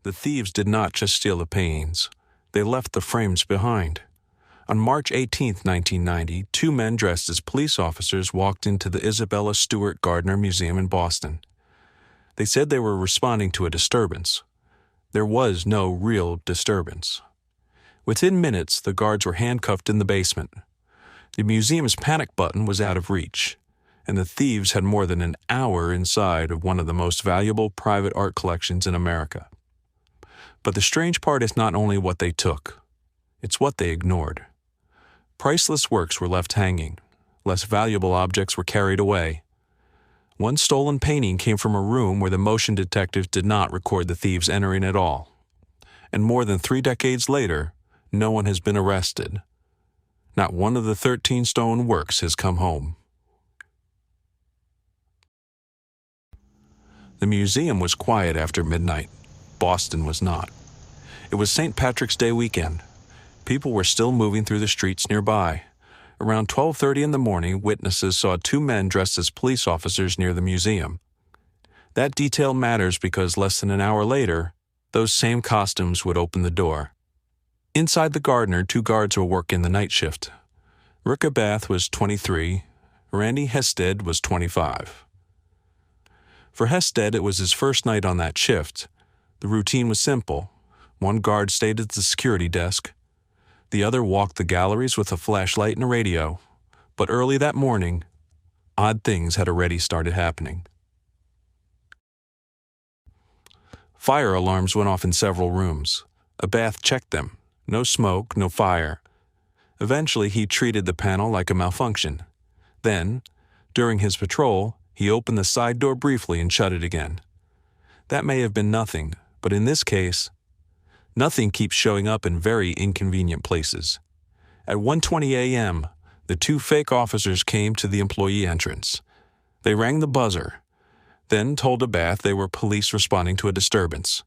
The thieves did not just steal the paintings. They left the frames behind. On March 18, 1990, two men dressed as police officers walked into the Isabella Stewart Gardner Museum in Boston. They said they were responding to a disturbance. There was no real disturbance. Within minutes, the guards were handcuffed in the basement. The museum's panic button was out of reach, and the thieves had more than an hour inside of one of the most valuable private art collections in America. But the strange part is not only what they took, it's what they ignored. Priceless works were left hanging. Less valuable objects were carried away. One stolen painting came from a room where the motion detectives did not record the thieves entering at all. And more than 3 decades later, no one has been arrested. Not one of the 13 stolen works has come home. The museum was quiet after midnight. Boston was not. It was St. Patrick's Day weekend. People were still moving through the streets nearby. Around 12:30 in the morning, witnesses saw 2 men dressed as police officers near the museum. That detail matters because less than an hour later, those same costumes would open the door. Inside the Gardner, 2 guards were working the night shift. Ricka Bath was 23. Randy Hested was 25. For Hested, it was his first night on that shift. The routine was simple. One guard stayed at the security desk. The other walked the galleries with a flashlight and a radio. But early that morning, odd things had already started happening. Fire alarms went off in several rooms. Bath checked them. No smoke, no fire. Eventually, he treated the panel like a malfunction. Then, during his patrol, he opened the side door briefly and shut it again. That may have been nothing, but in this case, nothing keeps showing up in very inconvenient places. At 1:20 a.m., the 2 fake officers came to the employee entrance. They rang the buzzer, then told Bath they were police responding to a disturbance.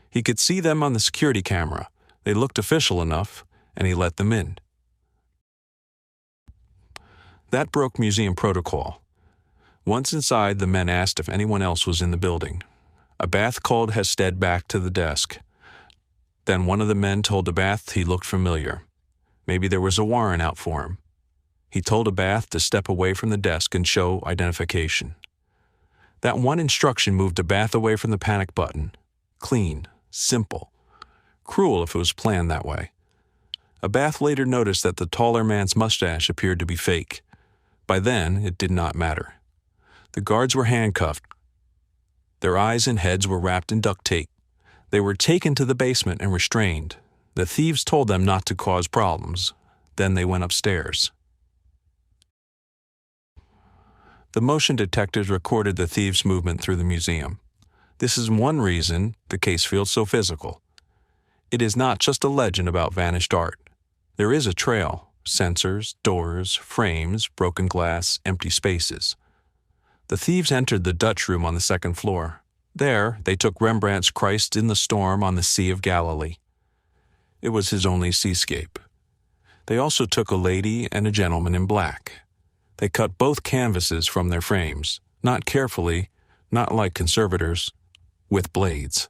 He could see them on the security camera. They looked official enough, and he let them in. That broke museum protocol. Once inside, the men asked if anyone else was in the building. Bath called Hested back to the desk. Then one of the men told Bath he looked familiar. Maybe there was a warrant out for him. He told Bath to step away from the desk and show identification. That one instruction moved Bath away from the panic button. Clean, simple. Cruel if it was planned that way. Bath later noticed that the taller man's mustache appeared to be fake. By then, it did not matter. The guards were handcuffed. Their eyes and heads were wrapped in duct tape. They were taken to the basement and restrained. The thieves told them not to cause problems. Then they went upstairs. The motion detectives recorded the thieves' movement through the museum. This is one reason the case feels so physical. It is not just a legend about vanished art. There is a trail: sensors, doors, frames, broken glass, empty spaces. The thieves entered the Dutch room on the 2nd floor. There, they took Rembrandt's Christ in the Storm on the Sea of Galilee. It was his only seascape. They also took a lady and a gentleman in black. They cut both canvases from their frames, not carefully, not like conservators, with blades.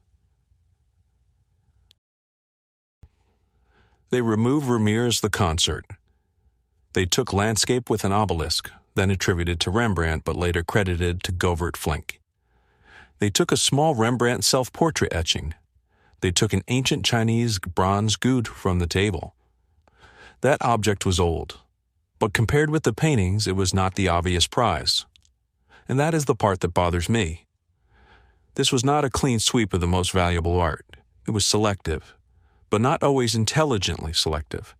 They removed Vermeer's The Concert. They took Landscape with an Obelisk, then attributed to Rembrandt but later credited to Govert Flinck. They took a small Rembrandt self-portrait etching. They took an ancient Chinese bronze gud from the table. That object was old, but compared with the paintings, it was not the obvious prize. And that is the part that bothers me. This was not a clean sweep of the most valuable art. It was selective, but not always intelligently selective.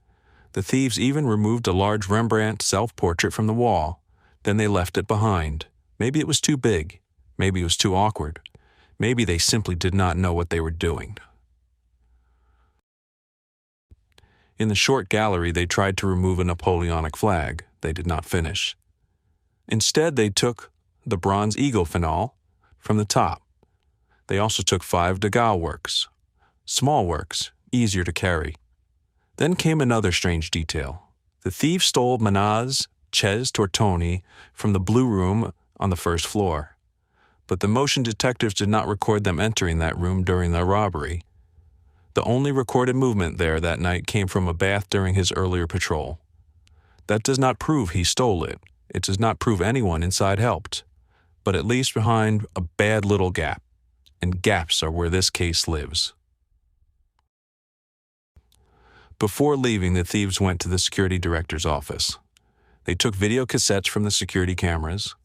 The thieves even removed a large Rembrandt self-portrait from the wall. Then they left it behind. Maybe it was too big. Maybe it was too awkward. Maybe they simply did not know what they were doing. In the short gallery, they tried to remove a Napoleonic flag. They did not finish. Instead, they took the bronze eagle fanal from the top. They also took 5 Degas works. Small works, easier to carry. Then came another strange detail. The thieves stole Manet's Ches Tortoni from the Blue Room on the 1st floor. but the motion detectors did not record them entering that room during the robbery. The only recorded movement there that night came from a bath during his earlier patrol. That does not prove he stole it. It does not prove anyone inside helped, but it leaves behind a bad little gap, and gaps are where this case lives. Before leaving, the thieves went to the security director's office. They took video cassettes from the security cameras.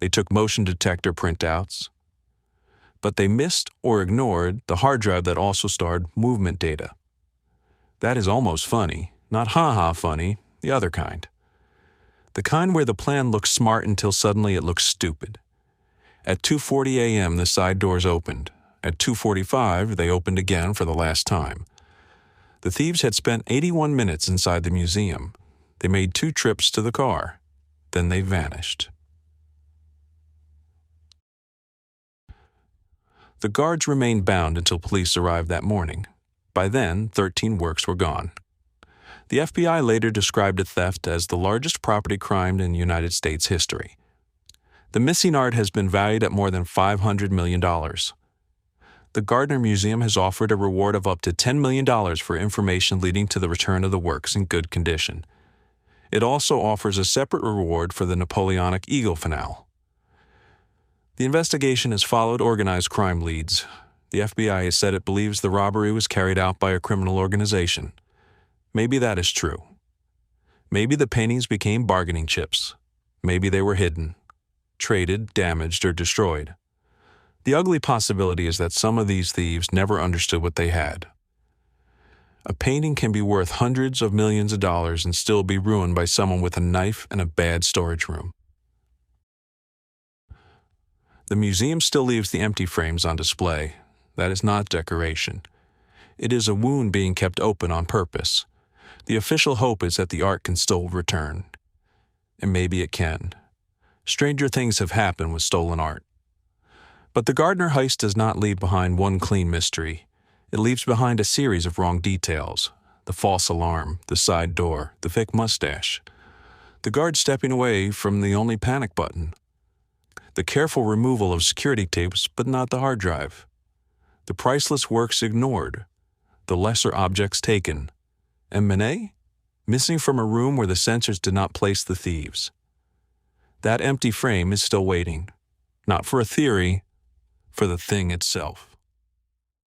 They took motion detector printouts. But they missed or ignored the hard drive that also stored movement data. That is almost funny, not ha-ha funny, the other kind. The kind where the plan looks smart until suddenly it looks stupid. At 2:40 a.m., the side doors opened. At 2:45, they opened again for the last time. The thieves had spent 81 minutes inside the museum. They made 2 trips to the car. Then they vanished. The guards remained bound until police arrived that morning. By then, 13 works were gone. The FBI later described the theft as the largest property crime in United States history. The missing art has been valued at more than $500 million. The Gardner Museum has offered a reward of up to $10 million for information leading to the return of the works in good condition. It also offers a separate reward for the Napoleonic eagle finale. The investigation has followed organized crime leads. The FBI has said it believes the robbery was carried out by a criminal organization. Maybe that is true. Maybe the paintings became bargaining chips. Maybe they were hidden, traded, damaged, or destroyed. The ugly possibility is that some of these thieves never understood what they had. A painting can be worth hundreds of millions of dollars and still be ruined by someone with a knife and a bad storage room. The museum still leaves the empty frames on display. That is not decoration. It is a wound being kept open on purpose. The official hope is that the art can still return. And maybe it can. Stranger things have happened with stolen art. But the Gardner heist does not leave behind one clean mystery. It leaves behind a series of wrong details. The false alarm, the side door, the fake mustache. The guard stepping away from the only panic button. The careful removal of security tapes, but not the hard drive. The priceless works ignored. The lesser objects taken. And Manet? Missing from a room where the sensors did not place the thieves. That empty frame is still waiting. Not for a theory, for the thing itself.